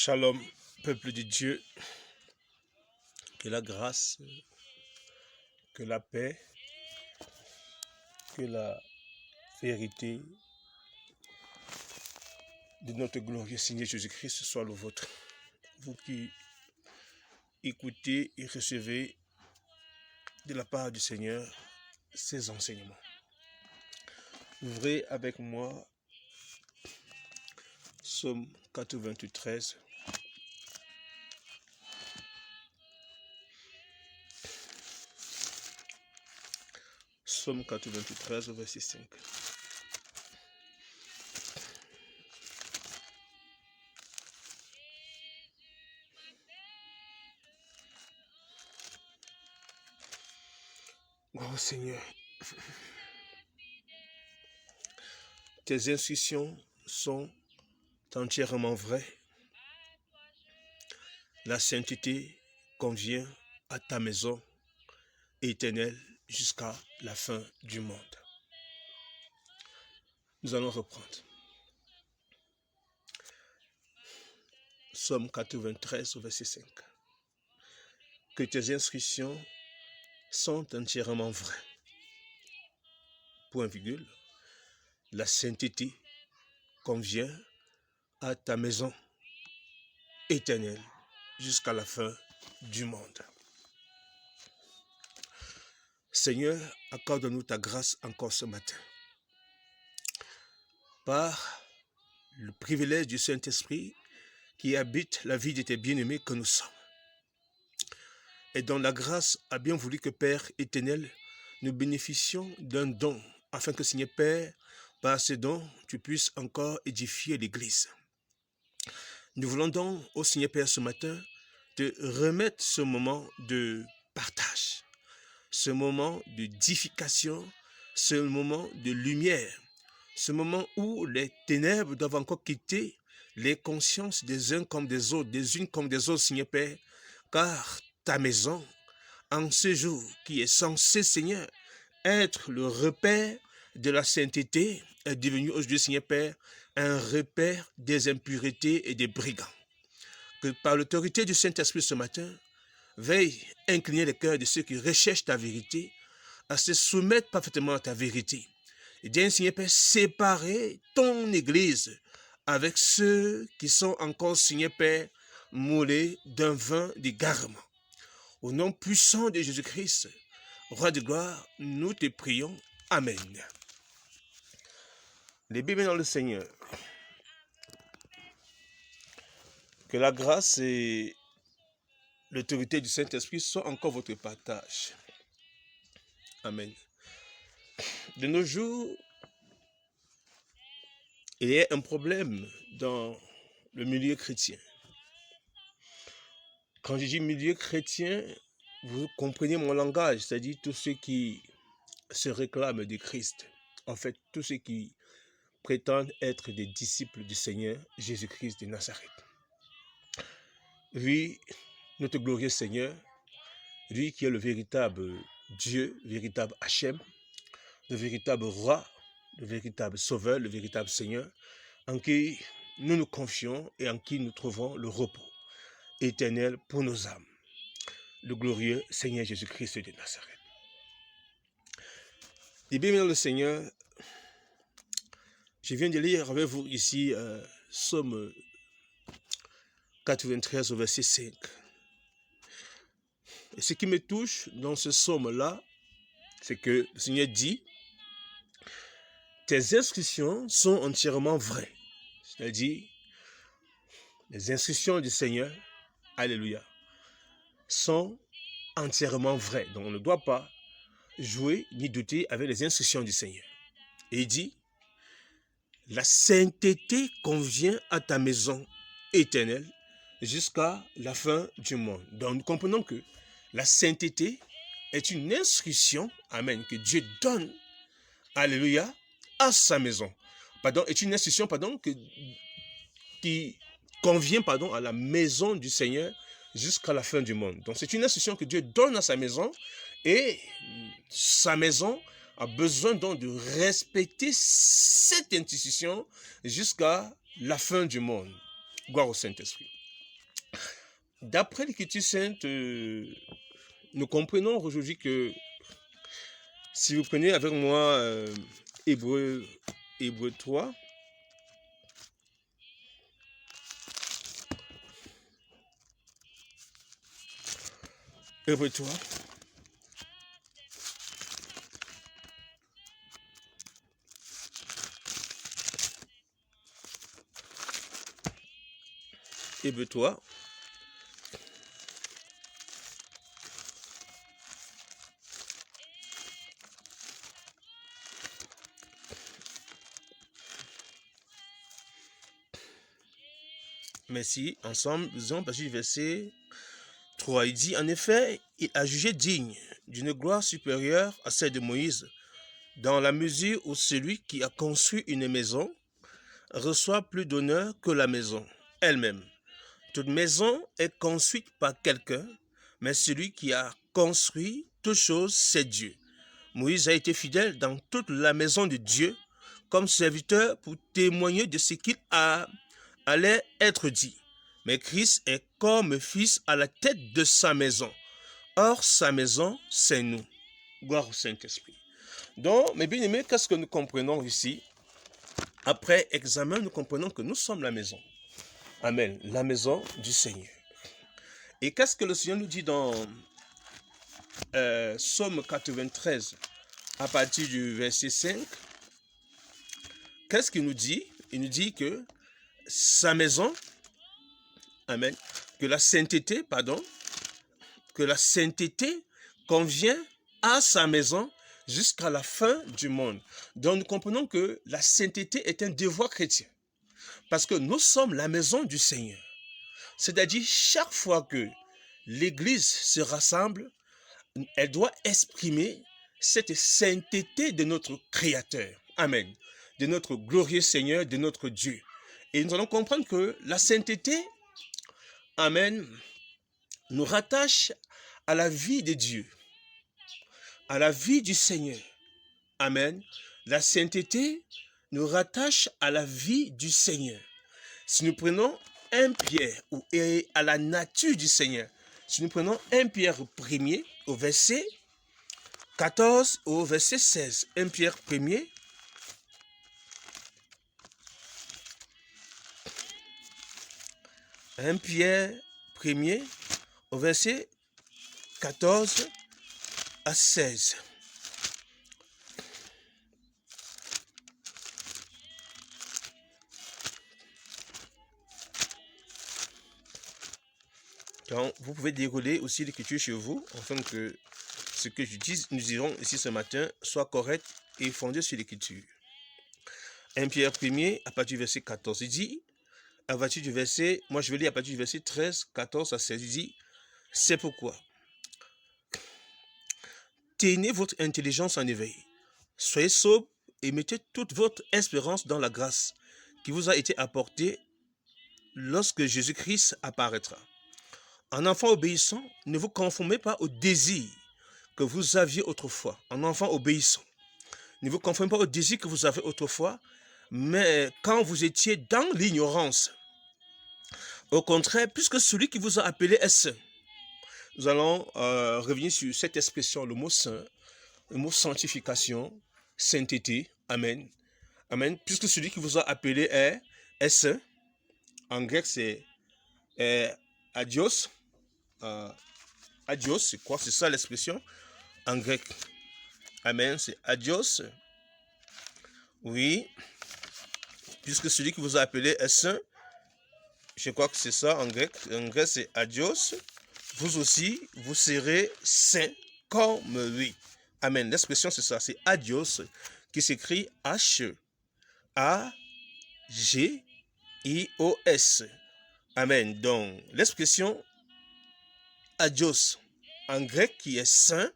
Shalom, peuple de Dieu, que la grâce, que la paix, que la vérité de notre glorieux Seigneur Jésus-Christ soit le vôtre. Vous qui écoutez et recevez de la part du Seigneur ces enseignements. Ouvrez avec moi Psaume 93. Psaume 93, verset 5. Oh Seigneur, tes instructions sont entièrement vraies. La sainteté convient à ta maison éternelle jusqu'à la fin du monde. Nous allons reprendre. Psaume 93, verset 5. Que tes instructions sont entièrement vraies. Point virgule. La sainteté convient à ta maison éternelle jusqu'à la fin du monde. Seigneur, accorde-nous ta grâce encore ce matin. Par le privilège du Saint-Esprit qui habite la vie de tes bien-aimés que nous sommes. Et dont la grâce a bien voulu que Père éternel, nous bénéficions d'un don, afin que Seigneur Père, par ce don, tu puisses encore édifier l'Église. Nous voulons donc, au Seigneur Père, ce matin, te remettre ce moment de partage, ce moment d'édification, ce moment de lumière, ce moment où les ténèbres doivent encore quitter les consciences des uns comme des autres, des unes comme des autres, Seigneur Père, car ta maison, en ce jour qui est censé, Seigneur, être le repère de la sainteté, est devenu aujourd'hui, Seigneur Père, un repère des impuretés et des brigands. Que par l'autorité du Saint-Esprit ce matin, veille incliner les cœurs de ceux qui recherchent ta vérité, à se soumettre parfaitement à ta vérité. Et bien, Seigneur Père, séparer ton Église avec ceux qui sont encore, Seigneur Père, moulés d'un vin d'égarement. Au nom puissant de Jésus-Christ, Roi de gloire, nous te prions. Amen. Les Bibles dans le Seigneur. Que la grâce et l'autorité du Saint-Esprit soient encore votre partage. Amen. De nos jours, il y a un problème dans le milieu chrétien. Quand je dis milieu chrétien, vous comprenez mon langage, c'est-à-dire tous ceux qui se réclament de Christ. En fait, tous ceux qui prétendent être des disciples du Seigneur Jésus-Christ de Nazareth. Lui, notre glorieux Seigneur, lui qui est le véritable Dieu, le véritable Hachem, le véritable Roi, le véritable Sauveur, le véritable Seigneur, en qui nous nous confions et en qui nous trouvons le repos éternel pour nos âmes. Le glorieux Seigneur Jésus-Christ de Nazareth. Et bien, le Seigneur, je viens de lire avec vous ici Psaume 93 au verset 5. Et ce qui me touche dans ce psaume-là, c'est que le Seigneur dit « Tes instructions sont entièrement vraies ». C'est-à-dire, les instructions du Seigneur, alléluia, sont entièrement vraies. Donc on ne doit pas jouer ni douter avec les instructions du Seigneur. Et il dit « La sainteté convient à ta maison éternelle jusqu'à la fin du monde. » Donc nous comprenons que la sainteté est une instruction, amen, que Dieu donne, alléluia, à sa maison. Pardon, est une instruction, pardon, qui convient, pardon, à la maison du Seigneur jusqu'à la fin du monde. Donc c'est une instruction que Dieu donne à sa maison et sa maison a besoin donc de respecter cette institution jusqu'à la fin du monde. Gloire au Saint-Esprit. D'après l'Écriture sainte, nous comprenons aujourd'hui que si vous prenez avec moi Hébreu 3, Hébreu 3, Hébreu 3, merci, ensemble, nous allons passer du verset 3. Il dit, en effet, il a jugé digne d'une gloire supérieure à celle de Moïse, dans la mesure où celui qui a construit une maison reçoit plus d'honneur que la maison elle-même. Toute maison est construite par quelqu'un, mais celui qui a construit toute chose, c'est Dieu. Moïse a été fidèle dans toute la maison de Dieu comme serviteur pour témoigner de ce qu'il allait être dit. Mais Christ est comme fils à la tête de sa maison. Or, sa maison, c'est nous. Gloire au Saint-Esprit. Donc, mes bien-aimés, qu'est-ce que nous comprenons ici? Après examen, nous comprenons que nous sommes la maison. Amen. La maison du Seigneur. Et qu'est-ce que le Seigneur nous dit dans Psaume 93 à partir du verset 5? Qu'est-ce qu'il nous dit? Il nous dit que sa maison, amen, que la sainteté convient à sa maison jusqu'à la fin du monde. Donc nous comprenons que la sainteté est un devoir chrétien. Parce que nous sommes la maison du Seigneur. C'est-à-dire, chaque fois que l'Église se rassemble, elle doit exprimer cette sainteté de notre Créateur. Amen. De notre glorieux Seigneur, de notre Dieu. Et nous allons comprendre que la sainteté, amen, nous rattache à la vie de Dieu, à la vie du Seigneur. Amen. La sainteté nous rattache à la vie du Seigneur. Si nous prenons 1 Pierre et à la nature du Seigneur, si nous prenons 1 Pierre 1er au verset 14 au verset 16, 1 Pierre 1er, au verset 14 à 16. Donc, vous pouvez dérouler aussi l'écriture chez vous, afin que ce que je dis, nous dirons ici ce matin, soit correct et fondé sur l'écriture. 1 Pierre 1er, à partir du verset 14, il dit, à partir du verset, moi je vais lire à partir du verset 13, 14 à 16, il dit, c'est pourquoi. Tenez votre intelligence en éveil, soyez sobre et mettez toute votre espérance dans la grâce qui vous a été apportée lorsque Jésus-Christ apparaîtra. En enfant obéissant, ne vous conformez pas au désir que vous aviez autrefois. En enfant obéissant, ne vous conformez pas au désir que vous avez autrefois, mais quand vous étiez dans l'ignorance. Au contraire, puisque celui qui vous a appelé est saint. Nous allons revenir sur cette expression, le mot saint, le mot sanctification, sainteté, amen. Amen. Puisque celui qui vous a appelé est saint. En grec, c'est adios. Adios, c'est quoi? C'est ça l'expression en grec. Amen, c'est adios. Oui. Puisque celui qui vous a appelé est saint. Je crois que c'est ça en grec. En grec, c'est adios. Vous aussi, vous serez saints comme lui. Amen. L'expression, c'est ça. C'est adios qui s'écrit H-A-G-I-O-S. Amen. Donc, l'expression adios en grec qui est saint,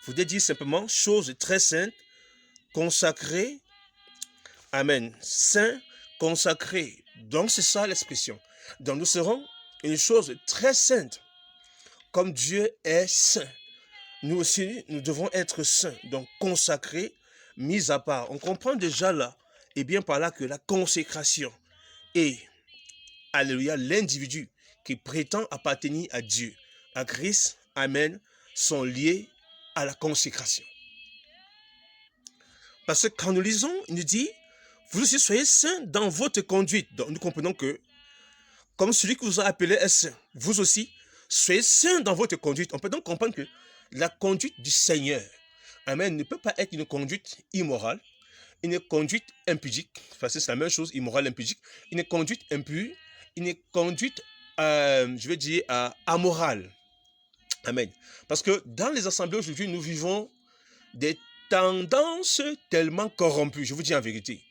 vous devez dire simplement chose très sainte, consacrée. Amen. Saint, consacré. Donc, c'est ça l'expression. Donc, nous serons une chose très sainte. Comme Dieu est saint, nous aussi, nous devons être saints. Donc, consacrés, mis à part. On comprend déjà là, et bien par là, que la consécration est, alléluia, l'individu qui prétend appartenir à Dieu, à Christ, amen, sont liés à la consécration. Parce que quand nous lisons, il nous dit, vous aussi soyez saints dans votre conduite. Donc nous comprenons que, comme celui qui vous a appelé est saint, vous aussi, soyez saints dans votre conduite. On peut donc comprendre que la conduite du Seigneur, amen, ne peut pas être une conduite immorale, une conduite impudique, parce que c'est la même chose, immorale, impudique, une conduite impure, une conduite, je vais dire, amorale. Amen. Parce que dans les assemblées aujourd'hui, nous vivons des tendances tellement corrompues, je vous dis en vérité.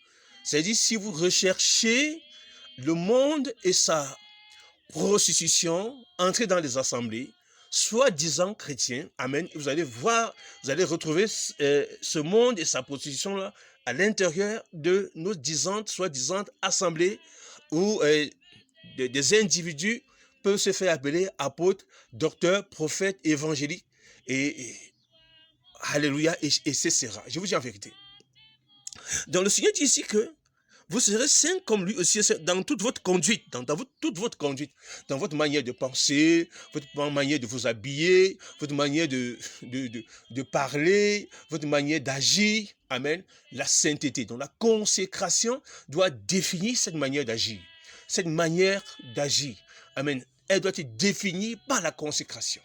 C'est-à-dire, si vous recherchez le monde et sa prostitution, entrez dans les assemblées, soi-disant chrétiens, amen, vous allez voir, vous allez retrouver ce monde et sa prostitution-là à l'intérieur de nos soi-disant assemblées où des individus peuvent se faire appeler apôtres, docteurs, prophètes, évangéliques, et alléluia, etc. Je vous dis en vérité. Donc le Seigneur dit ici que vous serez saints comme lui aussi dans toute votre conduite, toute votre conduite, dans votre manière de penser, votre manière de vous habiller, votre manière de parler, votre manière d'agir. Amen. La sainteté, donc la consécration doit définir cette manière d'agir. Cette manière d'agir, amen, elle doit être définie par la consécration.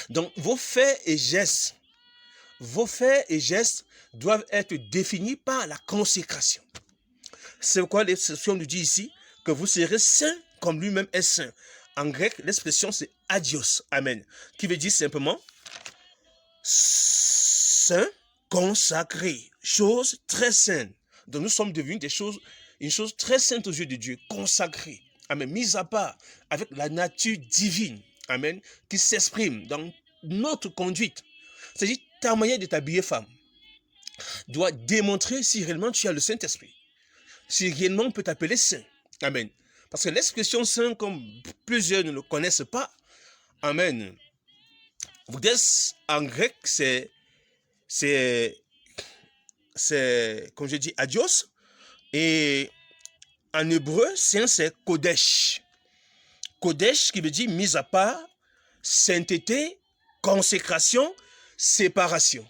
Donc vos faits et gestes doivent être définis par la consécration. C'est pourquoi l'expression nous dit ici que vous serez saints comme lui-même est saint. En grec, l'expression c'est adios, amen, qui veut dire simplement saint, consacré, chose très sainte. Donc nous sommes devenus une chose très sainte aux yeux de Dieu, consacrée, amen, mise à part avec la nature divine, amen, qui s'exprime dans notre conduite. C'est-à-dire ta manière de t'habiller, femme, doit démontrer si réellement tu as le Saint-Esprit. Si réellement on peut t'appeler saint. Amen. Parce que l'expression saint, comme plusieurs ne le connaissent pas, amen. Voudes, en grec, c'est, comme je dis, adios. Et en hébreu, saint, c'est kodesh. Kodesh qui veut dire mise à part, sainteté, consécration, séparation.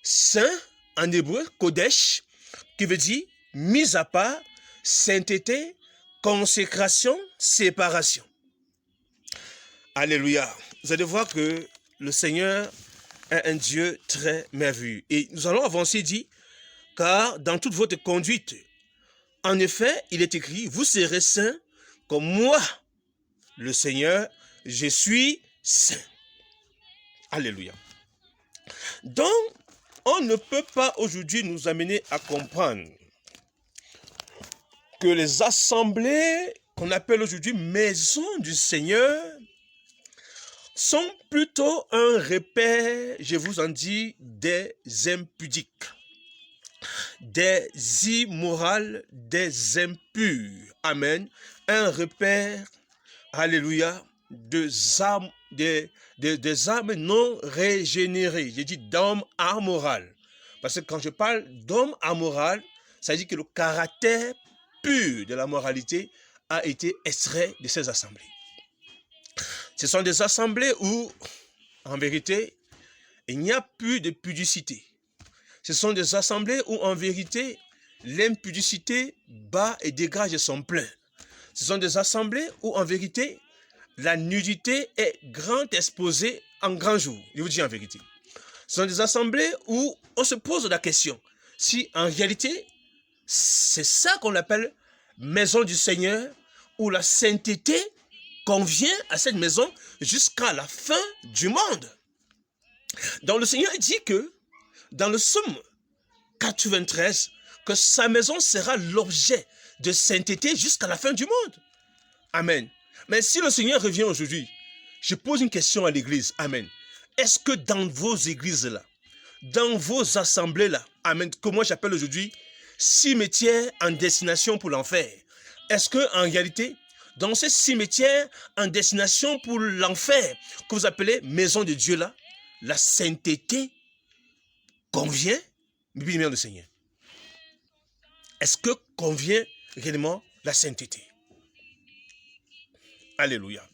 Saint, en hébreu, kodesh, qui veut dire mise à part, sainteté, consécration, séparation. Alléluia. Vous allez voir que le Seigneur est un Dieu très merveilleux. Et nous allons avancer, dit, car dans toute votre conduite, en effet, il est écrit, vous serez saints comme moi, le Seigneur, je suis saint. Alléluia. Donc, on ne peut pas aujourd'hui nous amener à comprendre que les assemblées qu'on appelle aujourd'hui maison du Seigneur sont plutôt un repère, je vous en dis, des impudiques, des immorales, des impurs. Amen. Un repère, alléluia, des âmes non régénérées. J'ai dit d'hommes amorales. Parce que quand je parle d'hommes amorales, ça veut dire que le caractère pur de la moralité a été extrait de ces assemblées. Ce sont des assemblées où, en vérité, il n'y a plus de pudicité. Ce sont des assemblées où, en vérité, l'impudicité bat et dégage son plein. Ce sont des assemblées où, en vérité, la nudité est grand exposée en grand jour. Je vous dis en vérité. Ce sont des assemblées où on se pose la question si, en réalité, c'est ça qu'on appelle maison du Seigneur, où la sainteté convient à cette maison jusqu'à la fin du monde. Donc le Seigneur dit que dans le psaume 93, que sa maison sera l'objet de sainteté jusqu'à la fin du monde. Amen. Mais si le Seigneur revient aujourd'hui, je pose une question à l'église. Amen. Est-ce que dans vos églises-là, dans vos assemblées-là, amen, que moi j'appelle aujourd'hui cimetières en destination pour l'enfer, est-ce que en réalité, dans ces cimetières en destination pour l'enfer, que vous appelez maison de Dieu là, la sainteté convient, bien le Seigneur? Est-ce que convient réellement la sainteté? Alléluia.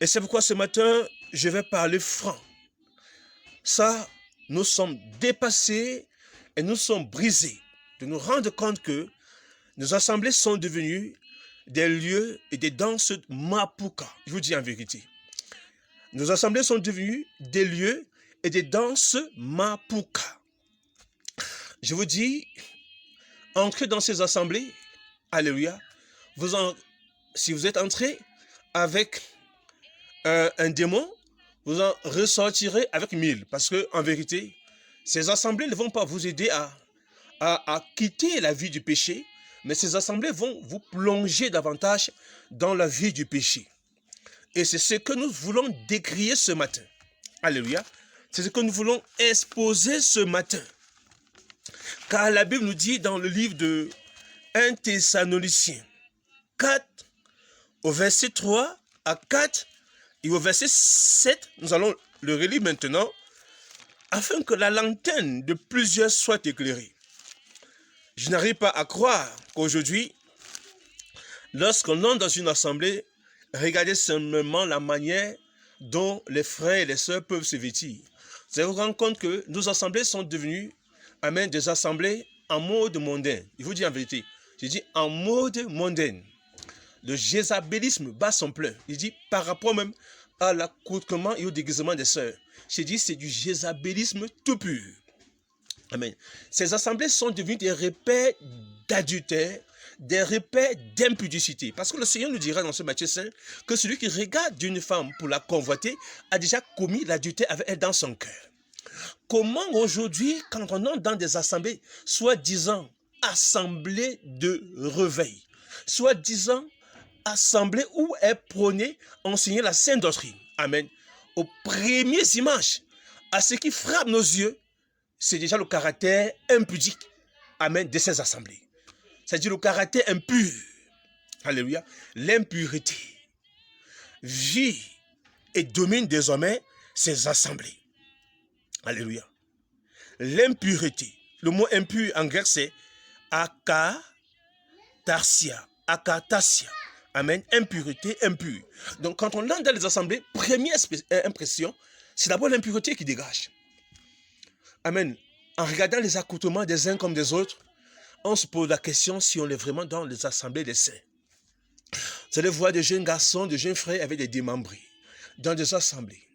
Et c'est pourquoi ce matin, je vais parler franc. Ça, nous sommes dépassés et nous sommes brisés de nous rendre compte que nos assemblées sont devenues des lieux et des danses mapuka. Je vous dis en vérité. Nos assemblées sont devenues des lieux et des danses mapuka. Je vous dis, entrez dans ces assemblées, alléluia, si vous êtes entré avec un démon, vous en ressortirez avec 1000. Parce que en vérité, ces assemblées ne vont pas vous aider à quitter la vie du péché, mais ces assemblées vont vous plonger davantage dans la vie du péché. Et c'est ce que nous voulons décrier ce matin. Alléluia. C'est ce que nous voulons exposer ce matin. Car la Bible nous dit dans le livre de 1 Thessaloniciens 4, au verset 3 à 4, et au verset 7, nous allons le relire maintenant, afin que la lanterne de plusieurs soit éclairée. Je n'arrive pas à croire qu'aujourd'hui, lorsqu'on entre dans une assemblée, regardez simplement la manière dont les frères et les sœurs peuvent se vêtir. Vous allez vous rendre compte que nos assemblées sont devenues, amen, des assemblées en mode mondain. Je vous dis en vérité, je dis en mode mondain. Le jézabélisme bat son plein. Il dit par rapport même à l'accoutrement et au déguisement des sœurs. Je dis c'est du jézabélisme tout pur. Amen. Ces assemblées sont devenues des repères d'adultère, des repères d'impudicité. Parce que le Seigneur nous dira dans ce Matthieu 5 que celui qui regarde une femme pour la convoiter a déjà commis l'adultère avec elle dans son cœur. Comment aujourd'hui, quand on entre dans des assemblées, soi-disant assemblées de réveil, soi-disant assemblée où est prônée, enseignée la sainte doctrine. Amen. Aux premières images, à ce qui frappe nos yeux, c'est déjà le caractère impudique, amen, de ces assemblées. C'est-à-dire le caractère impur. Alléluia. L'impureté vit et domine désormais ces assemblées. Alléluia. L'impureté. Le mot impur en grec c'est akatarsia. Akatasia. Amen. Impureté, impur. Donc quand on entre dans les assemblées, première impression, c'est d'abord l'impureté qui dégage. Amen. En regardant les accoutrements des uns comme des autres, on se pose la question si on est vraiment dans les assemblées des saints. Vous allez voir des jeunes garçons, des jeunes frères avec des démembrés dans des assemblées.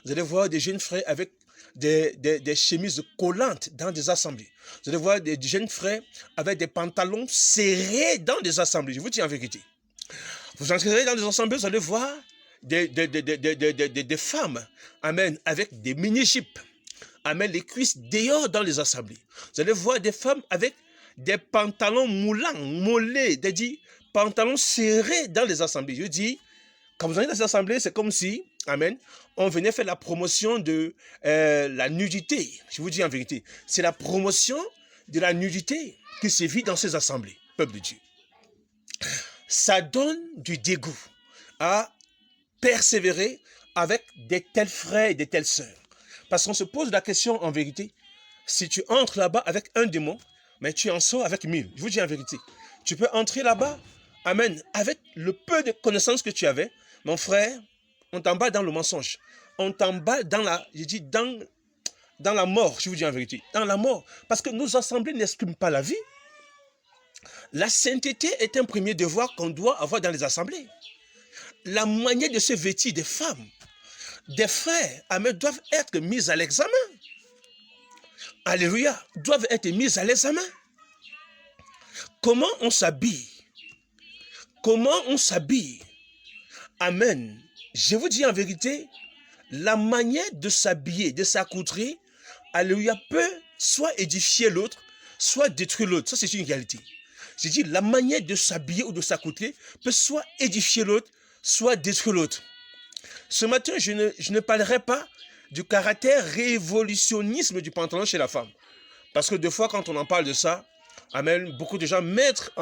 Vous allez voir des jeunes frères avec des chemises collantes dans des assemblées. Vous allez voir des jeunes frères avec des pantalons serrés dans des assemblées. Je vous dis en vérité. Vous entrerez dans des assemblées, vous allez voir des femmes, amen, avec des mini-jupes. Amen, les cuisses dehors dans les assemblées. Vous allez voir des femmes avec des pantalons moulants, mollets, c'est-à-dire pantalons serrés dans les assemblées. Je dis, quand vous allez dans les assemblées, c'est comme si, amen, on venait faire la promotion de la nudité. Je vous dis en vérité, c'est la promotion de la nudité qui se vit dans ces assemblées, peuple de Dieu. Ça donne du dégoût à persévérer avec des tels frères et des telles sœurs. Parce qu'on se pose la question en vérité, si tu entres là-bas avec un démon, mais tu en sors avec 1000. Je vous dis en vérité. Tu peux entrer là-bas, amen, avec le peu de connaissances que tu avais. Mon frère, on t'emballe dans le mensonge. On t'emballe dans la mort, je vous dis en vérité. Dans la mort. Parce que nos assemblées n'expriment pas la vie. La sainteté est un premier devoir qu'on doit avoir dans les assemblées. La manière de se vêtir des femmes, des frères, amen, doivent être mis à l'examen. Alléluia, doivent être mis à l'examen. Comment on s'habille? Comment on s'habille? Amen. Je vous dis en vérité, la manière de s'habiller, de s'accoutrer, alléluia, peut soit édifier l'autre, soit détruire l'autre. Ça, c'est une réalité. J'ai dit, la manière de s'habiller ou de s'accoutrer peut soit édifier l'autre, soit détruire l'autre. Ce matin, je ne parlerai pas du caractère révolutionnisme du pantalon chez la femme. Parce que des fois, quand on en parle de ça, amen, beaucoup de gens mettent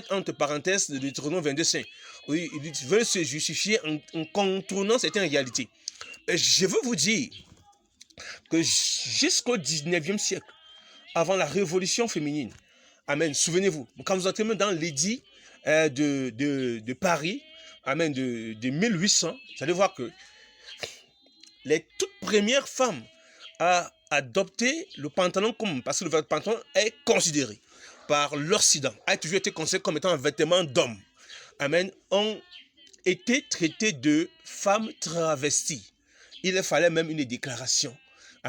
entre parenthèses le Deutéronome 22:5. Oui, ils veulent se justifier en contournant certaines réalités. Et je veux vous dire que jusqu'au 19e siècle, avant la révolution féminine, Amen. Souvenez-vous, quand vous entrez même dans l'édit de Paris, amen, de 1800, vous allez voir que les toutes premières femmes à adopter le pantalon parce que le pantalon est considéré par l'Occident, a toujours été considéré comme étant un vêtement d'homme. Amen. Ont été traitées de femmes travesties. Il fallait même une déclaration,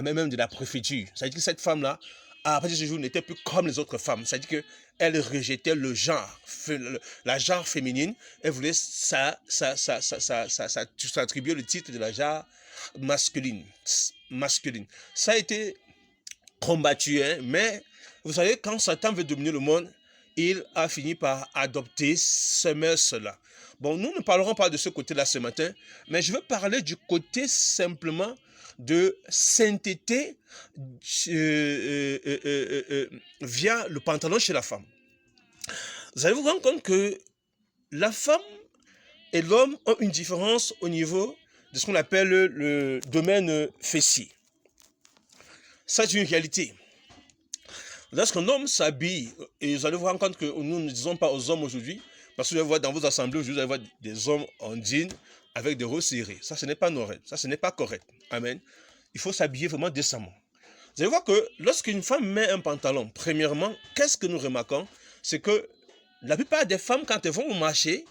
même de la préfecture. C'est-à-dire que cette femme-là, à partir de ce jour, n'était plus comme les autres femmes. C'est-à-dire qu'elle rejetait le genre, la genre féminine. Elle voulait s'attribuer le titre de la genre masculine. Ça a été combattu, hein, mais vous savez, quand Satan veut dominer le monde, il a fini par adopter ce mœurs-là. Bon, nous ne parlerons pas de ce côté-là ce matin, mais je veux parler du côté simplement de sainteté via le pantalon chez la femme. Vous allez vous rendre compte que la femme et l'homme ont une différence au niveau de ce qu'on appelle le domaine fessier. Ça, c'est une réalité. Lorsqu'un homme s'habille, et vous allez vous rendre compte que nous ne disons pas aux hommes aujourd'hui, parce que vous allez voir dans vos assemblées aujourd'hui, vous allez voir des hommes en jean avec des robes serrées. Ça, ce n'est pas normal. Ça, ce n'est pas correct. Amen. Il faut s'habiller vraiment décemment. Vous allez voir que lorsqu'une femme met un pantalon, premièrement, qu'est-ce que nous remarquons? C'est que la plupart des femmes, quand elles vont au marché,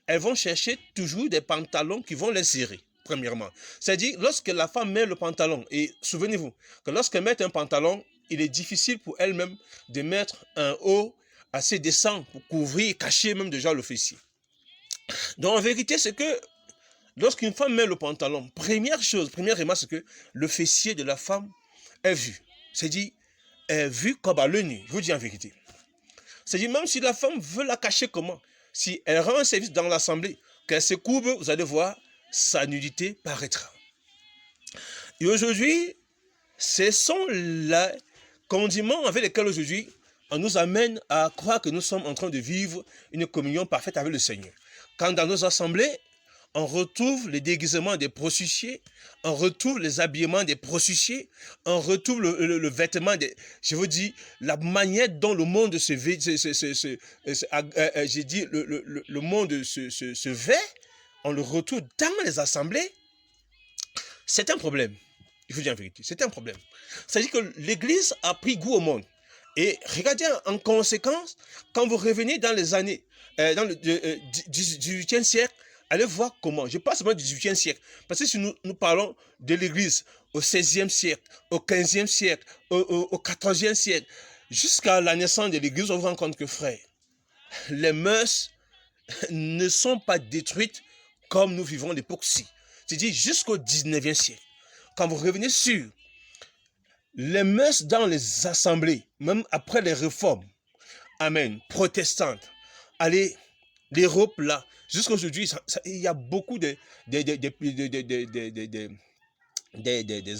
elles vont chercher toujours des pantalons qui vont les serrer. Premièrement. C'est-à-dire, lorsque la femme met le pantalon, et souvenez-vous que lorsqu'elle met un pantalon, il est difficile pour elle-même de mettre un haut assez décent pour couvrir, cacher même déjà le fessier. Donc en vérité, c'est que lorsqu'une femme met le pantalon, première remarque, c'est que le fessier de la femme est vu. C'est-à-dire, est vu comme à l'œil nu. Je vous dis en vérité. C'est-à-dire, même si la femme veut la cacher comment, si elle rend un service dans l'assemblée, qu'elle se couvre, vous allez voir, sa nudité paraîtra. Et aujourd'hui, ce sont les condiments avec lesquels aujourd'hui on nous amène à croire que nous sommes en train de vivre une communion parfaite avec le Seigneur. Quand dans nos assemblées, on retrouve les déguisements des prostituées, on retrouve les habillements des prostituées, on retrouve le vêtement des... Je vous dis, la manière dont le monde se vêt, j'ai dit, le monde se vêt, on le retrouve dans les assemblées. C'est un problème. Il faut dire la vérité, c'est un problème. C'est-à-dire que l'Église a pris goût au monde. Et regardez en conséquence, quand vous revenez dans les années, dans le 18e siècle, allez voir comment. Je parle seulement du 18e siècle. Parce que si nous parlons de l'Église au 16e siècle, au 15e siècle, au 14e siècle, jusqu'à la naissance de l'Église, on vous rend compte que, frère, les mœurs ne sont pas détruites comme nous vivons l'époque-ci. C'est-à-dire jusqu'au 19e siècle. Quand vous revenez sur les mœurs dans les assemblées, même après les réformes, amen, protestantes, allez, l'Europe là, jusqu'à aujourd'hui, il y a beaucoup des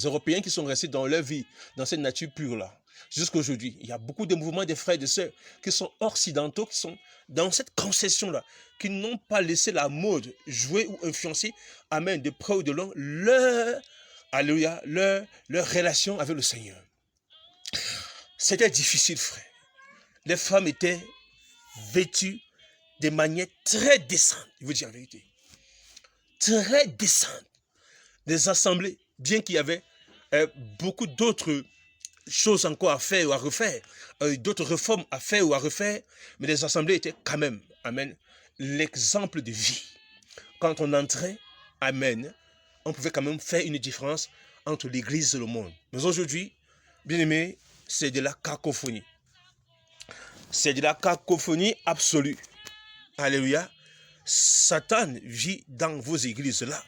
Européens qui sont restés dans leur vie, dans cette nature pure là. Jusqu'à aujourd'hui, il y a beaucoup de mouvements des frères et de sœurs qui sont occidentaux, qui sont dans cette concession là, qui n'ont pas laissé la mode jouer ou influencer, amen, de près ou de loin, alléluia, leur relation avec le Seigneur. C'était difficile, frère. Les femmes étaient vêtues de manière très décente, je vous dis en vérité. Très décente. Des assemblées, bien qu'il y avait beaucoup d'autres choses encore à faire ou à refaire, d'autres réformes à faire ou à refaire, mais les assemblées étaient quand même, amen, l'exemple de vie. Quand on entrait, amen, on pouvait quand même faire une différence entre l'Église et le monde. Mais aujourd'hui, bien aimé, c'est de la cacophonie. C'est de la cacophonie absolue. Alléluia. Satan vit dans vos églises-là.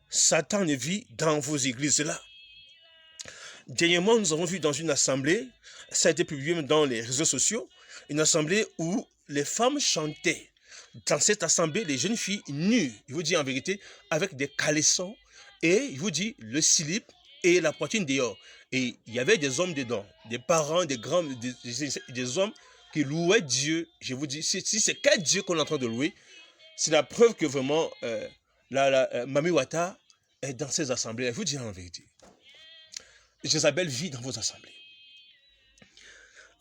Satan vit dans vos églises-là. Dernièrement, nous avons vu dans une assemblée, ça a été publié dans les réseaux sociaux, une assemblée où les femmes chantaient. Dans cette assemblée, les jeunes filles nues, je vous dis en vérité, avec des caleçons et, je vous dis, le slip et la poitrine dehors. Et il y avait des hommes dedans, des parents, des grands, des hommes qui louaient Dieu. Je vous dis, si c'est quel Dieu qu'on est en train de louer, c'est la preuve que vraiment, Mami Wata est dans ces assemblées. Je vous dis en vérité. Jézabel vit dans vos assemblées.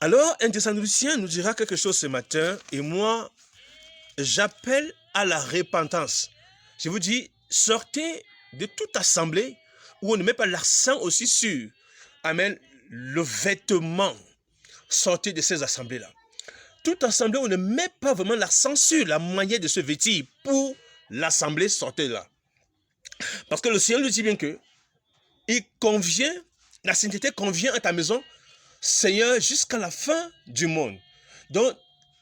Alors, un Thessaloniciens nous dira quelque chose ce matin, et moi, j'appelle à la repentance. Je vous dis, sortez de toute assemblée où on ne met pas l'accent aussi sur, amen, le vêtement. Sortez de ces assemblées-là. Toute assemblée où on ne met pas vraiment l'accent sur la manière de se vêtir pour l'assemblée, sortez là. Parce que le Seigneur nous dit bien que il convient, la sainteté convient à ta maison, Seigneur, jusqu'à la fin du monde. Donc,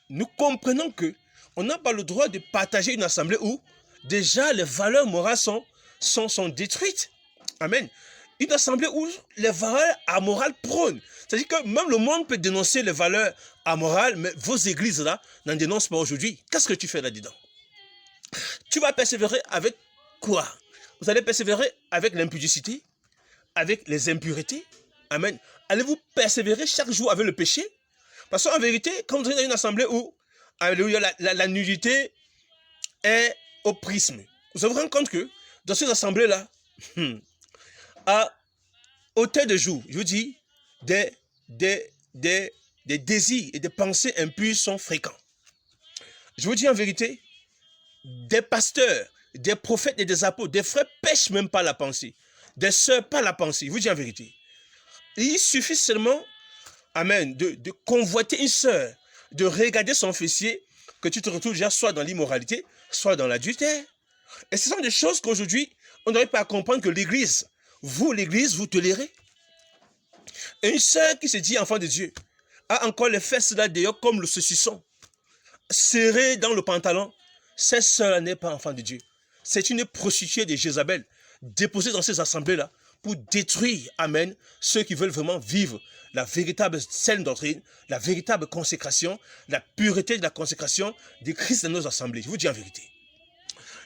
nous comprenons que on n'a pas le droit de partager une assemblée où déjà les valeurs morales sont détruites. Amen. Une assemblée où les valeurs amorales prônent. C'est-à-dire que même le monde peut dénoncer les valeurs amorales, mais vos églises là n'en dénoncent pas aujourd'hui. Qu'est-ce que tu fais là-dedans? Tu vas persévérer avec quoi? Vous allez persévérer avec l'impudicité, avec les impuretés. Amen. Allez-vous persévérer chaque jour avec le péché? Parce qu'en vérité, quand vous êtes dans une assemblée où alléluia, la nudité est au prisme, vous vous rendez compte que dans ces assemblées-là, à hauteur de jour, je vous dis, des désirs et des pensées impures sont fréquents. Je vous dis en vérité, des pasteurs, des prophètes et des apôtres, des frères pêchent même pas la pensée, des sœurs pas la pensée. Je vous dis en vérité. Il suffit seulement, amen, de convoiter une sœur, de regarder son fessier, que tu te retrouves déjà soit dans l'immoralité, soit dans l'adultère. Et ce sont des choses qu'aujourd'hui, on n'arrive pas à comprendre que l'Église, vous tolérez. Et une sœur qui se dit enfant de Dieu, a encore les fesses là d'ailleurs comme le saucisson, serré dans le pantalon. Cette sœur n'est pas enfant de Dieu. C'est une prostituée de Jézabel, déposée dans ces assemblées-là, pour détruire, amen, ceux qui veulent vraiment vivre la véritable saine doctrine, la véritable consécration, la pureté de la consécration de Christ dans nos assemblées. Je vous dis en vérité.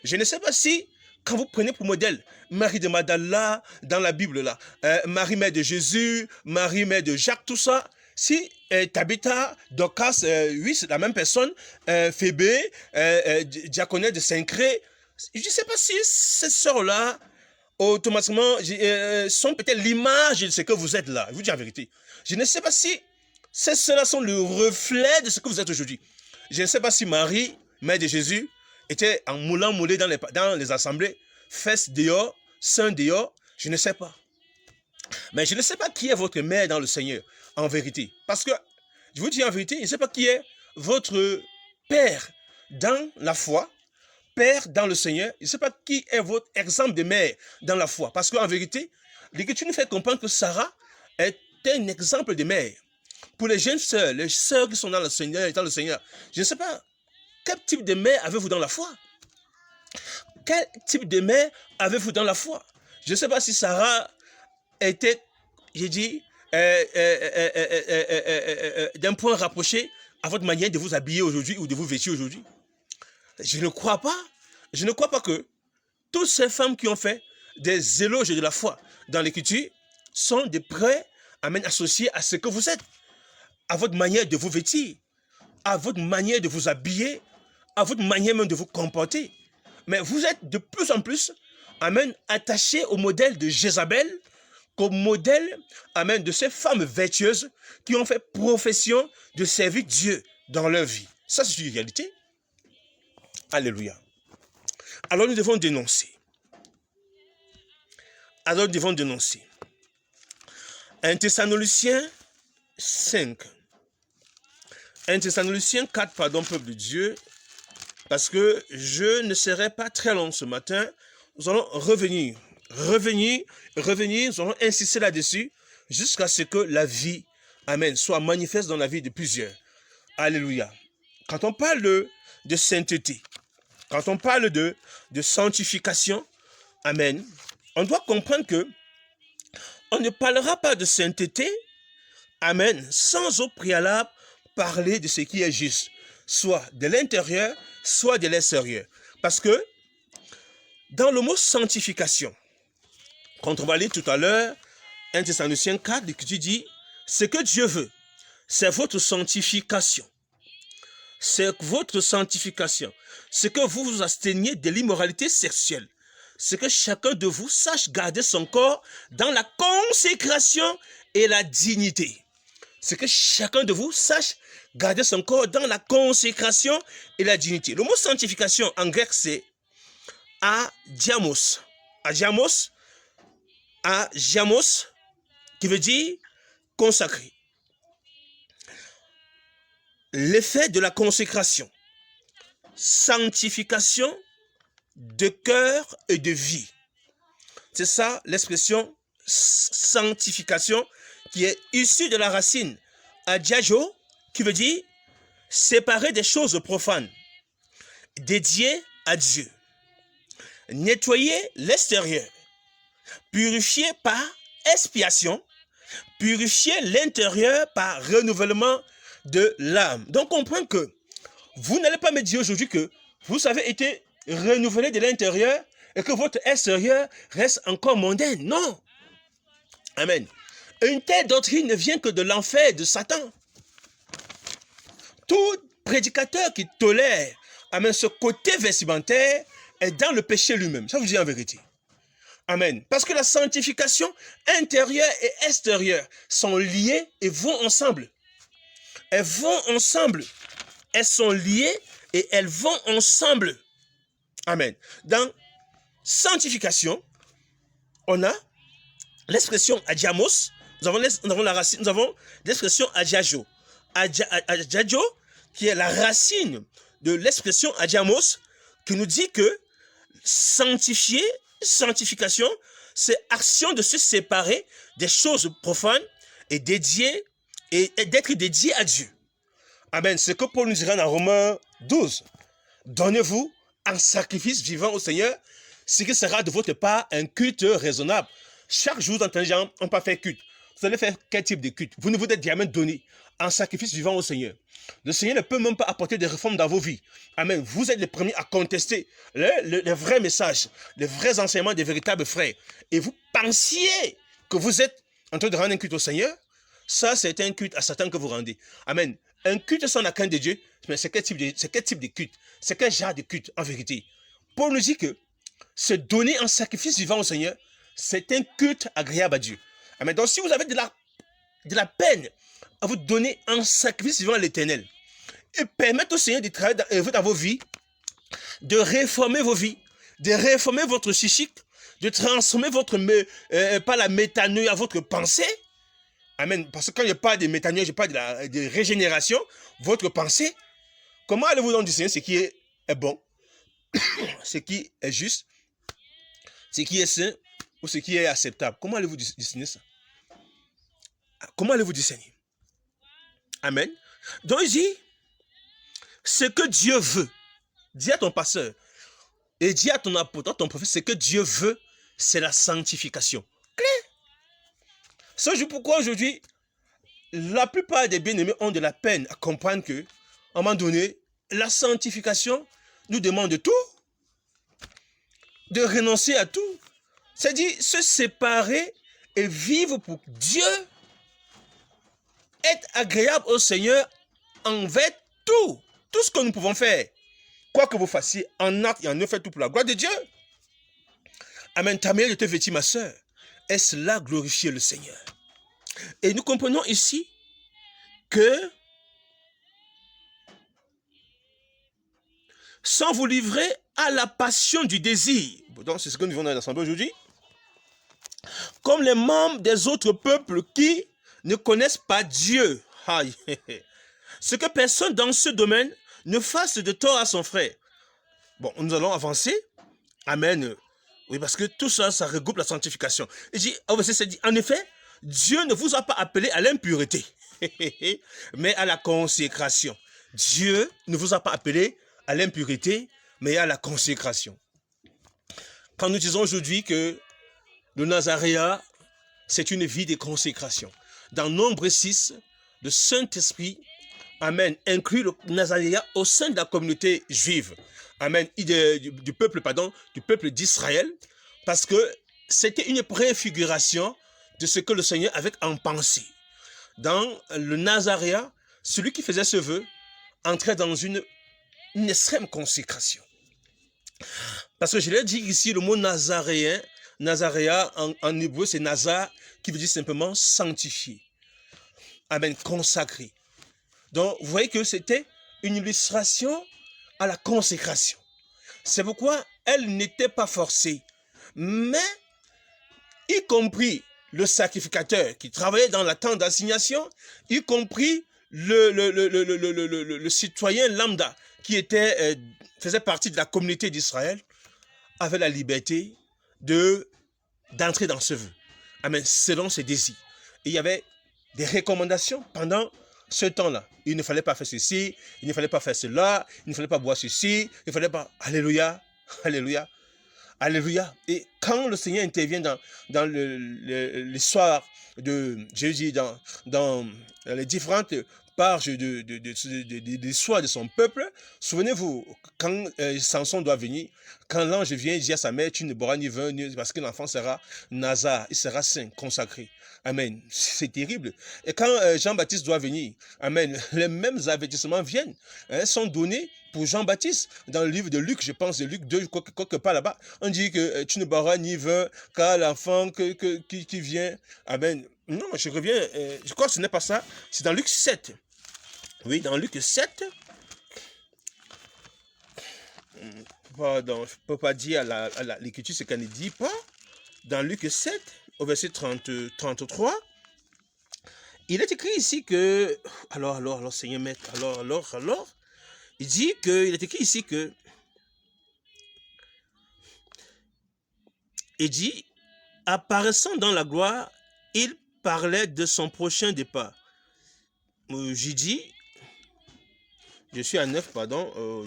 Je ne sais pas si, quand vous prenez pour modèle Marie de Magdala dans la Bible, là, Marie mère de Jésus, Marie mère de Jacques, tout ça, si Tabitha, Dorcas, oui, c'est la même personne, Phébé, Diaconette de Saint-Cré, je ne sais pas si ces sœurs-là, automatiquement, sont peut-être l'image de ce que vous êtes là. Je vous dis la vérité. Je ne sais pas si ces sœurs-là sont le reflet de ce que vous êtes aujourd'hui. Je ne sais pas si Marie, mère de Jésus, était en moulé dans les assemblées, fesses dehors, seins dehors, je ne sais pas. Mais je ne sais pas qui est votre mère dans le Seigneur, en vérité. Parce que, je vous dis en vérité, je ne sais pas qui est votre père dans la foi, père dans le Seigneur. Je ne sais pas qui est votre exemple de mère dans la foi. Parce qu'en vérité, l'Écriture nous fait comprendre que Sarah est un exemple de mère. Pour les jeunes sœurs, les sœurs qui sont dans le Seigneur, je ne sais pas, quel type de mère avez-vous dans la foi? Quel type de mère avez-vous dans la foi? Je ne sais pas si Sarah était, j'ai dit, d'un point rapproché à votre manière de vous habiller aujourd'hui ou de vous vêtir aujourd'hui. Je ne crois pas. Je ne crois pas que toutes ces femmes qui ont fait des éloges de la foi dans l'Écriture sont des prêts, amen, associés à ce que vous êtes, à votre manière de vous vêtir, à votre manière de vous habiller, à votre manière même de vous comporter. Mais vous êtes de plus en plus, amen, attachés au modèle de Jézabel, qu'au modèle, amen, de ces femmes vertueuses qui ont fait profession de servir Dieu dans leur vie. Ça, c'est une réalité. Alléluia. Alors nous devons dénoncer. Alors nous devons dénoncer. 1 Thessaloniciens 5. 1 Thessaloniciens 4, pardon, peuple de Dieu, parce que je ne serai pas très long ce matin. Nous allons revenir, nous allons insister là-dessus jusqu'à ce que la vie, amen, soit manifeste dans la vie de plusieurs. Alléluia. Quand on parle de sainteté, quand on parle de sanctification, amen, on doit comprendre que on ne parlera pas de sainteté, amen, sans au préalable parler de ce qui est juste, soit de l'intérieur, soit de l'extérieur. Parce que dans le mot sanctification, quand on va lire tout à l'heure, 1 Thessaloniciens 4, l'Écriture dit, ce que Dieu veut, c'est votre sanctification. C'est votre sanctification. C'est que vous vous absteniez de l'immoralité sexuelle. C'est que chacun de vous sache garder son corps dans la consécration et la dignité. c'est que chacun de vous sache garder son corps dans la consécration et la dignité. Le mot sanctification en grec, c'est adiamos. Adiamos, adiamos, qui veut dire consacré. L'effet de la consécration, sanctification de cœur et de vie. C'est ça l'expression sanctification qui est issue de la racine adiajo, qui veut dire séparer des choses profanes, dédiées à Dieu, nettoyer l'extérieur, purifier par expiation, purifier l'intérieur par renouvellement de l'âme. Donc, comprends que vous n'allez pas me dire aujourd'hui que vous avez été renouvelé de l'intérieur et que votre extérieur reste encore mondain. Non. Amen. Une telle doctrine ne vient que de l'enfer et de Satan. Tout prédicateur qui tolère, amen, ce côté vestimentaire est dans le péché lui-même. Ça vous dit en vérité. Amen. Parce que la sanctification intérieure et extérieure sont liées et vont ensemble. Elles vont ensemble. Elles sont liées et elles vont ensemble. Amen. Dans sanctification, on a l'expression adiamos, nous avons la racine, nous avons l'expression adiajo. Adiajo, qui est la racine de l'expression adiamos, qui nous dit que sanctifier, sanctification, c'est action de se séparer des choses profanes et dédier et d'être dédié à Dieu. Amen. C'est ce que Paul nous dira dans Romains 12. Donnez-vous en sacrifice vivant au Seigneur, ce qui sera de votre part un culte raisonnable. Chaque jour, vous entendez les gens, on ne peut pas faire culte. Vous allez faire quel type de culte? Vous ne vous êtes jamais donné en sacrifice vivant au Seigneur. Le Seigneur ne peut même pas apporter des réformes dans vos vies. Amen. Vous êtes les premiers à contester les vrais messages, les vrais enseignements des véritables frères. Et vous pensiez que vous êtes en train de rendre un culte au Seigneur. Ça, c'est un culte à Satan que vous rendez. Amen. Un culte sans la crainte de Dieu, c'est quel type de culte? C'est quel genre de culte en vérité? Paul nous dit que se donner en sacrifice vivant au Seigneur, c'est un culte agréable à Dieu. Amen. Donc si vous avez de la peine à vous donner en sacrifice vivant à l'Éternel et permettre au Seigneur de travailler dans vos vies, de réformer vos vies, de réformer votre psychique, de transformer par la métanoïa à votre pensée. Amen. Parce que quand je parle de métanoïa, je parle de régénération, votre pensée. Comment allez-vous donc discerner ce qui est bon, ce qui est juste, ce qui est sain ou ce qui est acceptable? Comment allez-vous discerner ça? Comment allez-vous discerner? Amen. Donc il dit, ce que Dieu veut, dis à ton pasteur et dis à ton apôtre, à ton prophète, ce que Dieu veut, c'est la sanctification. Clair. C'est pourquoi aujourd'hui, la plupart des bien-aimés ont de la peine à comprendre que, à un moment donné, la sanctification nous demande de tout, de renoncer à tout. C'est-à-dire se séparer et vivre pour Dieu, être agréable au Seigneur envers tout ce que nous pouvons faire. Quoi que vous fassiez, en acte et en œuvre, faites tout pour la gloire de Dieu. Amen. Ta manière de te vêtir, ma soeur, est-ce là glorifier le Seigneur? Et nous comprenons ici que sans vous livrer à la passion du désir, donc c'est ce que nous vivons dans l'Assemblée aujourd'hui, comme les membres des autres peuples qui ne connaissent pas Dieu. Aïe. Ce que personne dans ce domaine ne fasse de tort à son frère. Bon, nous allons avancer. Amen. Oui, parce que tout ça, ça regroupe la sanctification. Il dit, en effet, Dieu ne vous a pas appelé à l'impureté, mais à la consécration. Dieu ne vous a pas appelé à l'impureté, mais à la consécration. Quand nous disons aujourd'hui que le Nazaréat, c'est une vie de consécration. Dans Nombre 6, le Saint-Esprit, amen, inclut le Nazaréat au sein de la communauté juive. Amen, du peuple d'Israël, parce que c'était une préfiguration de ce que le Seigneur avait en pensée. Dans le Nazaréat, celui qui faisait ce vœu entrait dans une extrême consécration. Parce que je l'ai dit ici, le mot nazaréen, Nazaréat en hébreu, c'est Nazar, qui veut dire simplement sanctifié. amen, consacrée. Donc, vous voyez que c'était une illustration à la consécration. C'est pourquoi elle n'était pas forcée. Mais, y compris le sacrificateur qui travaillait dans la tente d'assignation, y compris le citoyen lambda qui faisait partie de la communauté d'Israël, avait la liberté d'entrer dans ce vœu. Amen, selon ses désirs. Et il y avait des recommandations pendant ce temps-là. Il ne fallait pas faire ceci, il ne fallait pas faire cela, il ne fallait pas boire ceci, il ne fallait pas... Alléluia, alléluia, alléluia. Et quand le Seigneur intervient dans l'histoire de Jésus, dans les différentes pages de l'histoire de son peuple, souvenez-vous, quand Samson doit venir, quand l'ange vient, il dit à sa mère, tu ne boiras ni vin, parce que l'enfant sera Nazar, il sera saint, consacré. Amen. C'est terrible. Et quand Jean-Baptiste doit venir, amen, les mêmes avertissements viennent, sont donnés pour Jean-Baptiste. Dans le livre de Luc, je pense, de Luc 2, quelque part là-bas, on dit que tu ne boiras ni vin, car l'enfant qui vient, amen. Non, je reviens, je crois que ce n'est pas ça, c'est dans Luc 7. Oui, dans Luc 7, pardon, je ne peux pas dire à l'écriture ce qu'elle ne dit pas. Dans Luc 7, au verset 33, il est écrit ici que... Alors, Seigneur Maître, alors, il dit que... Il est écrit ici que... Il dit, apparaissant dans la gloire, il parlait de son prochain départ. J'ai dit... Je suis à 9, pardon. Oh,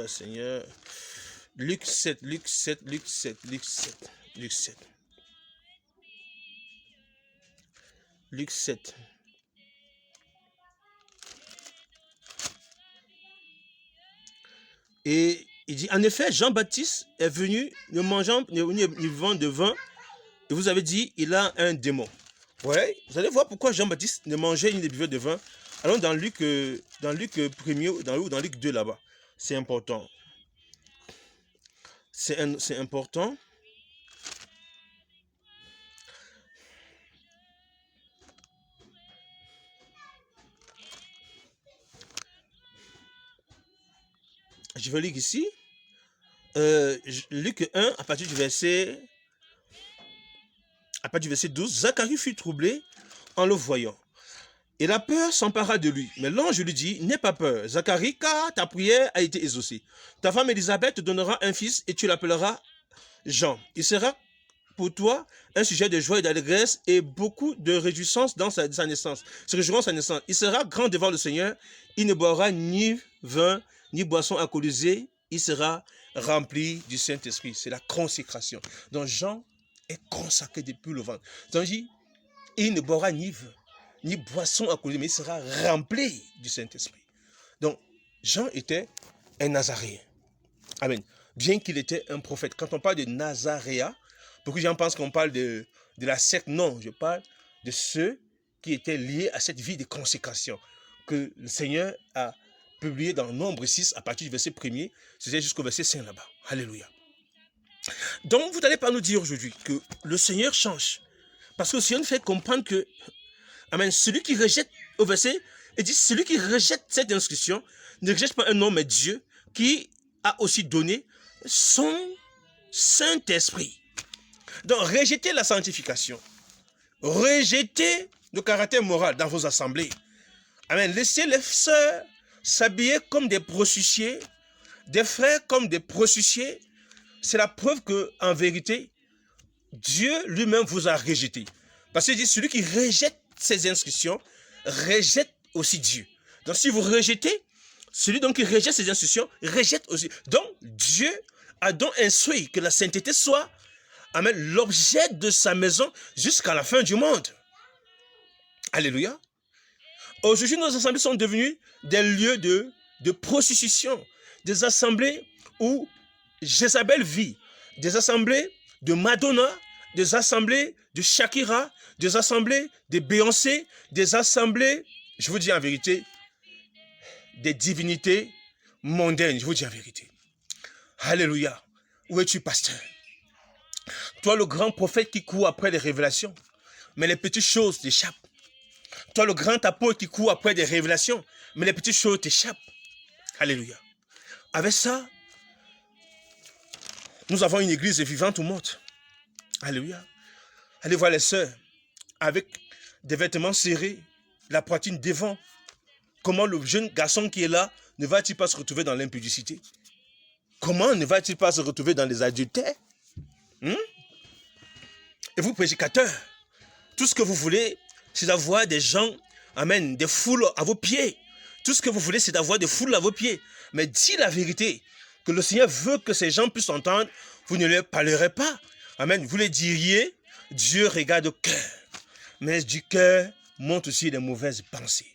Seigneur. Luc 7. Et il dit, en effet, Jean-Baptiste est venu ne mangeant ni buvant de vin, et vous avez dit, il a un démon. Ouais, vous allez voir pourquoi Jean-Baptiste ne mangeait ni ne buvait de vin. Allons dans Luc 1er, dans Luc 2 là-bas. C'est important. C'est important. Je vais lire ici. Luc 1, à partir du verset 12. Zacharie fut troublé en le voyant. Et la peur s'empara de lui. Mais l'ange lui dit, n'aie pas peur, Zacharie, car ta prière a été exaucée. Ta femme Élisabeth te donnera un fils et tu l'appelleras Jean. Il sera pour toi un sujet de joie et d'allégresse et beaucoup de réjouissance dans sa naissance. Se réjouiront sa naissance. Il sera grand devant le Seigneur. Il ne boira ni vin, ni boisson alcoolisée. Il sera rempli du Saint-Esprit. C'est la consécration. Donc Jean est consacré depuis le ventre. Donc il ne boira ni vin, ni boisson alcoolisée, mais il sera rempli du Saint-Esprit. Donc Jean était un Nazaréen. Amen. Bien qu'il était un prophète. Quand on parle de Nazaréa, beaucoup de gens pensent qu'on parle de la secte. Non, je parle de ceux qui étaient liés à cette vie de consécration que le Seigneur a publié dans Nombre 6 à partir du verset 1er, c'est jusqu'au verset 5 là-bas. Alléluia. Donc, vous n'allez pas nous dire aujourd'hui que le Seigneur change. Parce que le Seigneur nous fait comprendre que, amen, celui qui rejette, au verset, il dit, celui qui rejette cette instruction, ne rejette pas un homme, mais Dieu, qui a aussi donné son Saint-Esprit. Donc, rejetez la sanctification. Rejetez le caractère moral dans vos assemblées. Amen. Laissez les sœurs s'habiller comme des prostituées, des frères comme des prostituées. C'est la preuve que, en vérité, Dieu lui-même vous a rejeté. Parce qu'il dit, celui qui rejette ses instructions, rejette aussi Dieu. Donc, si vous rejetez, celui donc qui rejette ses instructions, rejette aussi. Donc, Dieu a donc instruit que la sainteté soit, amen, l'objet de sa maison jusqu'à la fin du monde. Alléluia. Aujourd'hui, nos assemblées sont devenues des lieux de prostitution, des assemblées où Jézabel vit, des assemblées de Madonna, des assemblées de Shakira, des assemblées de Beyoncé, des assemblées, je vous dis en vérité, des divinités mondaines, je vous dis en vérité. Alléluia. Où es-tu, pasteur? Toi, le grand prophète qui court après les révélations, mais les petites choses t'échappent. Toi, le grand apôtre qui court après des révélations, mais les petites choses t'échappent. Alléluia. Avec ça, nous avons une église vivante au monde. Alléluia. Allez voir les sœurs avec des vêtements serrés, la poitrine devant. Comment le jeune garçon qui est là ne va-t-il pas se retrouver dans l'impudicité? Comment ne va-t-il pas se retrouver dans les adultères? Et vous, prédicateurs, tout ce que vous voulez, c'est d'avoir des gens, amen, des foules à vos pieds. Tout ce que vous voulez, c'est d'avoir des foules à vos pieds. Mais dis la vérité, que le Seigneur veut que ces gens puissent entendre, vous ne leur parlerez pas. Amen. Vous les diriez, Dieu regarde au cœur. Mais du cœur monte aussi les mauvaises pensées.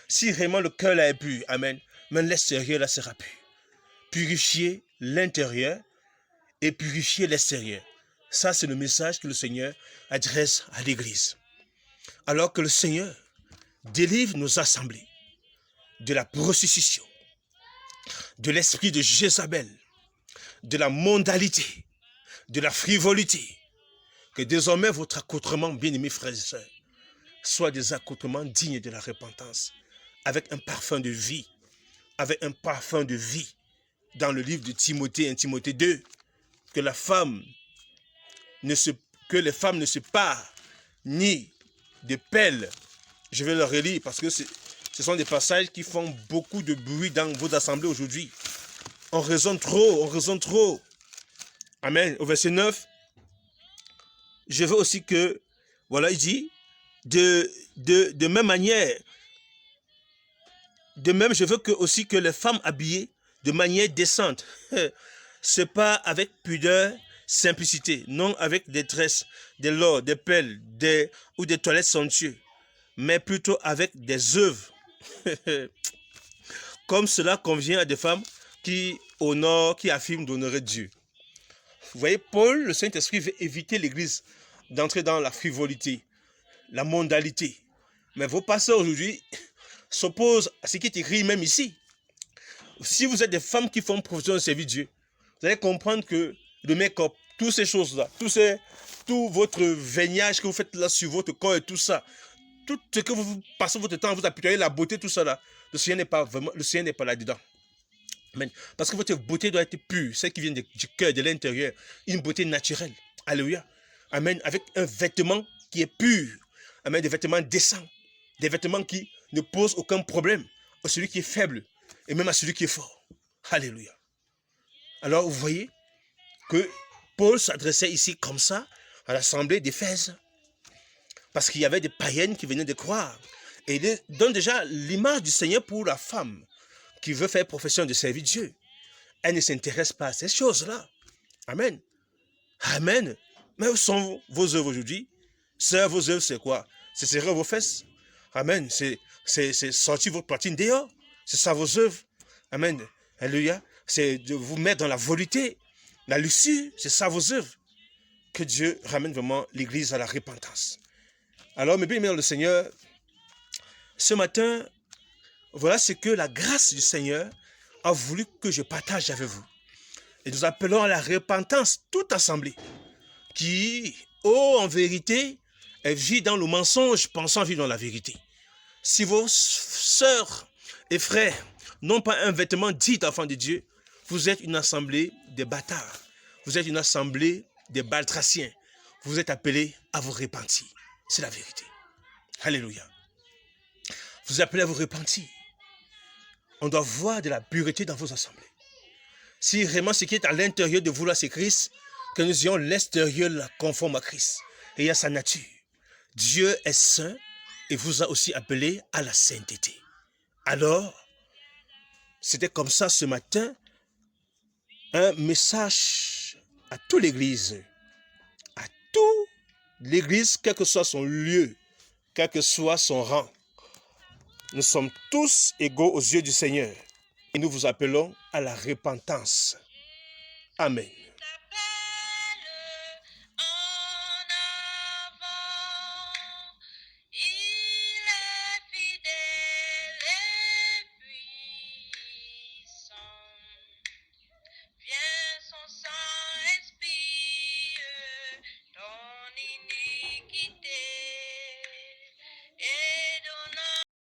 Si vraiment le cœur là est pur, amen, mais l'extérieur là sera pur. Purifier l'intérieur et purifier l'extérieur. Ça, c'est le message que le Seigneur adresse à l'Église. Alors que le Seigneur délivre nos assemblées de la prostitution, de l'esprit de Jézabel, de la mondalité, de la frivolité, que désormais votre accoutrement, bien-aimés frères et sœurs, soit des accoutrements dignes de la repentance, avec un parfum de vie, dans le livre de Timothée, 1 Timothée 2, que les femmes ne se parent ni de pelles. Je vais le relire parce que ce sont des passages qui font beaucoup de bruit dans vos assemblées aujourd'hui. On raisonne trop. Amen. Au verset 9, je veux aussi que, voilà, il dit, de même manière, de même, je veux aussi que les femmes habillées de manière décente, c'est pas avec pudeur, simplicité, non avec des tresses, des lords, des pelles, ou des toilettes somptueuses, mais plutôt avec des œuvres, comme cela convient à des femmes qui honorent, qui affirment d'honorer Dieu. Vous voyez, Paul, le Saint-Esprit veut éviter l'Église d'entrer dans la frivolité, la mondalité. Mais vos pasteurs aujourd'hui s'opposent à ce qui est écrit même ici. Si vous êtes des femmes qui font profession de servir Dieu, vous allez comprendre que le make-up, toutes ces choses-là, tout votre veignage que vous faites là sur votre corps et tout ça, tout ce que vous passez votre temps à vous apitoyer, la beauté, tout ça là, le Seigneur n'est pas là-dedans. Amen. Parce que votre beauté doit être pure, celle qui vient du cœur, de l'intérieur, une beauté naturelle. Alléluia. Amen. Avec un vêtement qui est pur. Amen. Des vêtements décents. Des vêtements qui ne posent aucun problème à celui qui est faible et même à celui qui est fort. Alléluia. Alors, vous voyez que Paul s'adressait ici comme ça à l'assemblée d'Éphèse. Parce qu'il y avait des païennes qui venaient de croire. Et il donne déjà l'image du Seigneur pour la femme qui veut faire profession de servir Dieu. Elle ne s'intéresse pas à ces choses-là. Amen. Amen. Mais où sont vos œuvres aujourd'hui? Sœurs, vos œuvres, c'est quoi? C'est serrer vos fesses. Amen. C'est sortir votre poitrine dehors. C'est ça vos œuvres. Amen. Alléluia. C'est de vous mettre dans la volupté, la luxure. C'est ça vos œuvres. Que Dieu ramène vraiment l'Église à la repentance. Alors, mes bien-aimés dans le Seigneur, ce matin, voilà ce que la grâce du Seigneur a voulu que je partage avec vous. Et nous appelons à la repentance toute assemblée qui, en vérité, vit dans le mensonge pensant vivre dans la vérité. Si vos sœurs et frères n'ont pas un vêtement dit d'enfant de Dieu, vous êtes une assemblée de bâtards. Vous êtes une assemblée de baltraciens. Vous êtes appelés à vous repentir. C'est la vérité. Alléluia. Vous appelez à vous repentir. On doit voir de la pureté dans vos assemblées. Si vraiment ce qui est à l'intérieur de vous là, c'est Christ, que nous ayons l'extérieur là conforme à Christ et à sa nature. Dieu est saint et vous a aussi appelé à la sainteté. Alors, c'était comme ça ce matin, un message à toute l'Église. À toute l'Église, quel que soit son lieu, quel que soit son rang. Nous sommes tous égaux aux yeux du Seigneur et nous vous appelons à la repentance. Amen.